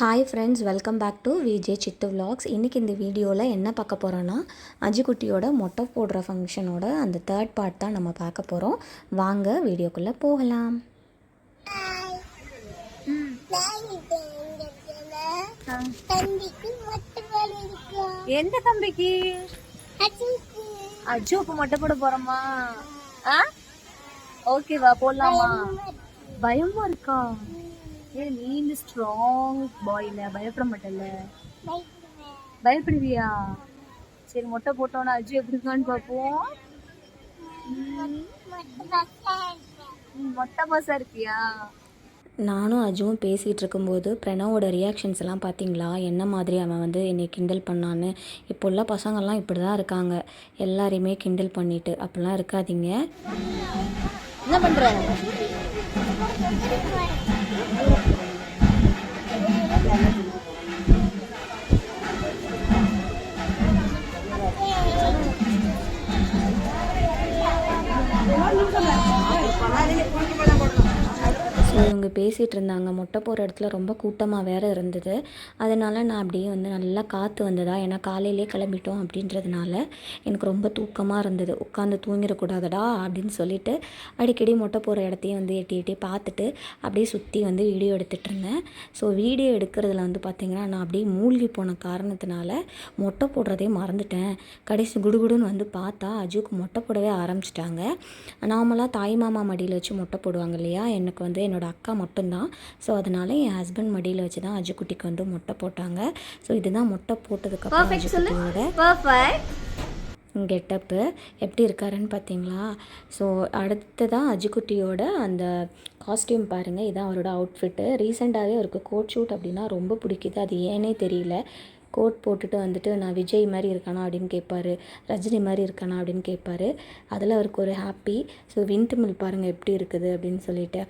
Hi friends, welcome back to VJ Siddhu vlogs. இன்றைக்கி இந்த வீடியோவில் என்ன பார்க்க போகிறோன்னா, அஜிக்குட்டியோட மொட்டை போடுற ஃபங்க்ஷனோட அந்த தேர்ட் பார்ட் தான் நம்ம பார்க்க போகிறோம். வாங்க வீடியோக்குள்ளே போகலாம். எந்த தம்பிக்கு? அஜுக்கு மொட்டை போட போறோமா? ஓகேவா, போடலாமா? பயமா இருக்கா? ஏன் நீ இந்த ஸ்ட்ராங் பாய்ல பயப்பட மாட்டல? பயப்படுவியா? சரி, மொட்டை போட்டோன்னா அஜு எப்படி இருக்கான்னு பார்ப்போம். மொட்டை பாசா இருக்கியா? நானும் அஜுவும் பேசிகிட்டு இருக்கும்போது பிரணவோட ரியாக்ஷன்ஸ் எல்லாம் பார்த்தீங்களா? என்ன மாதிரி அவன் வந்து என்னை கிண்டல் பண்ணான்னு. இப்போ உள்ள பசங்கள்லாம் இப்படி தான் இருக்காங்க, எல்லாரையுமே கிண்டல் பண்ணிட்டு. அப்படிலாம் இருக்காதீங்க. என்ன பண்ற? ஸோ இவங்க பேசிகிட்டு இருந்தாங்க. மொட்டை போகிற இடத்துல ரொம்ப கூட்டமாக வேறு இருந்தது. அதனால் நான் அப்படியே வந்து நல்லா காற்று வந்ததா, ஏன்னா காலையிலே கிளம்பிட்டோம் அப்படின்றதுனால எனக்கு ரொம்ப தூக்கமாக இருந்தது. உட்காந்து தூங்கிடக்கூடாதடா அப்படின்னு சொல்லிட்டு அடிக்கடி மொட்டை போகிற இடத்தையும் வந்து எட்டி எட்டி பார்த்துட்டு அப்படியே சுற்றி வந்து வீடியோ எடுத்துகிட்டு இருந்தேன். ஸோ வீடியோ எடுக்கிறதுல வந்து பார்த்திங்கன்னா நான் அப்படியே மூழ்கி போன காரணத்தினால மொட்டை போடுறதே மறந்துட்டேன். கடைசி குடுகுடுன்னு வந்து பார்த்தா அஜுக்கு மொட்டை போடவே ஆரம்பிச்சிட்டாங்க. நார்மலாக தாய் மாமா மடியில் வச்சு மொட்டை போடுவாங்க இல்லையா, எனக்கு வந்து என்னோடய அக்கா மட்டும்தான். ஸோ அதனால் என் ஹஸ்பண்ட் மடியில் வச்சு தான் அஜுக்குட்டிக்கு வந்து மொட்டை போட்டாங்க. ஸோ இதுதான் மொட்டை போட்டதுக்கப்புறம் அஜுக்குட்டியோட கெட்டப்பு எப்படி இருக்காருன்னு பார்த்தீங்களா? ஸோ அடுத்ததான் அஜுக்குட்டியோட அந்த காஸ்டியூம் பாருங்கள். இதுதான் அவரோட அவுட்ஃபிட்டு. ரீசெண்டாகவே அவருக்கு கோட் ஷூட் அப்படின்னா ரொம்ப பிடிக்குது, அது ஏனே தெரியல. கோட் போட்டுட்டு வந்துட்டு நான் விஜய் மாதிரி இருக்கானா அப்படின்னு கேட்பார், ரஜினி மாதிரி இருக்கானா அப்படின்னு கேட்பார். அதில் அவருக்கு ஒரு ஹாப்பி. ஸோ விண்ட்மில் பாருங்கள் எப்படி இருக்குது அப்படின்னு சொல்லிட்டு.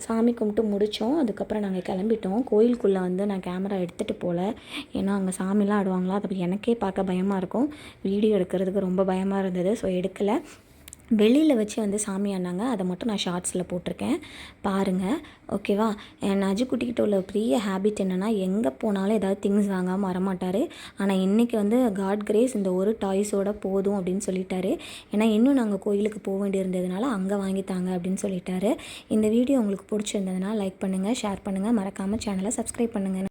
சாமி கும்பிட்டு முடித்தோம். அதுக்கப்புறம் நாங்கள் கிளம்பிட்டோம். கோயிலுக்குள்ளே வந்து நான் கேமரா எடுத்துகிட்டு போகல, ஏன்னா அங்கே சாமிலாம் ஆடுவாங்களா, அது எனக்கே பார்க்க பயமாக இருக்கும். வீடியோ எடுக்கிறதுக்கு ரொம்ப பயமாக இருந்தது. ஸோ எடுக்கலை. வெளியில் வச்சு வந்து சாமி ஆனாங்க, அதை மட்டும் நான் ஷார்ட்ஸில் போட்டிருக்கேன், பாருங்கள். ஓகேவா? என் அஜுக்குட்டிக்கிட்ட உள்ள பெரிய ஹேபிட் என்னென்னா, எங்கே போனாலும் ஏதாவது திங்ஸ் வாங்காமல் வரமாட்டார். ஆனால் இன்றைக்கி வந்து காட் கிரேஸ் இந்த ஒரு டாய்ஸோடு போதும் அப்படின்னு சொல்லிட்டாரு. ஏன்னா இன்னும் நாங்கள் கோயிலுக்கு போக வேண்டியிருந்ததுனால அங்கே வாங்கித்தாங்க அப்படின்னு சொல்லிட்டாரு. இந்த வீடியோ உங்களுக்கு பிடிச்சிருந்ததுனால லைக் பண்ணுங்கள், ஷேர் பண்ணுங்கள், மறக்காமல் சேனலை சப்ஸ்கிரைப் பண்ணுங்கள்.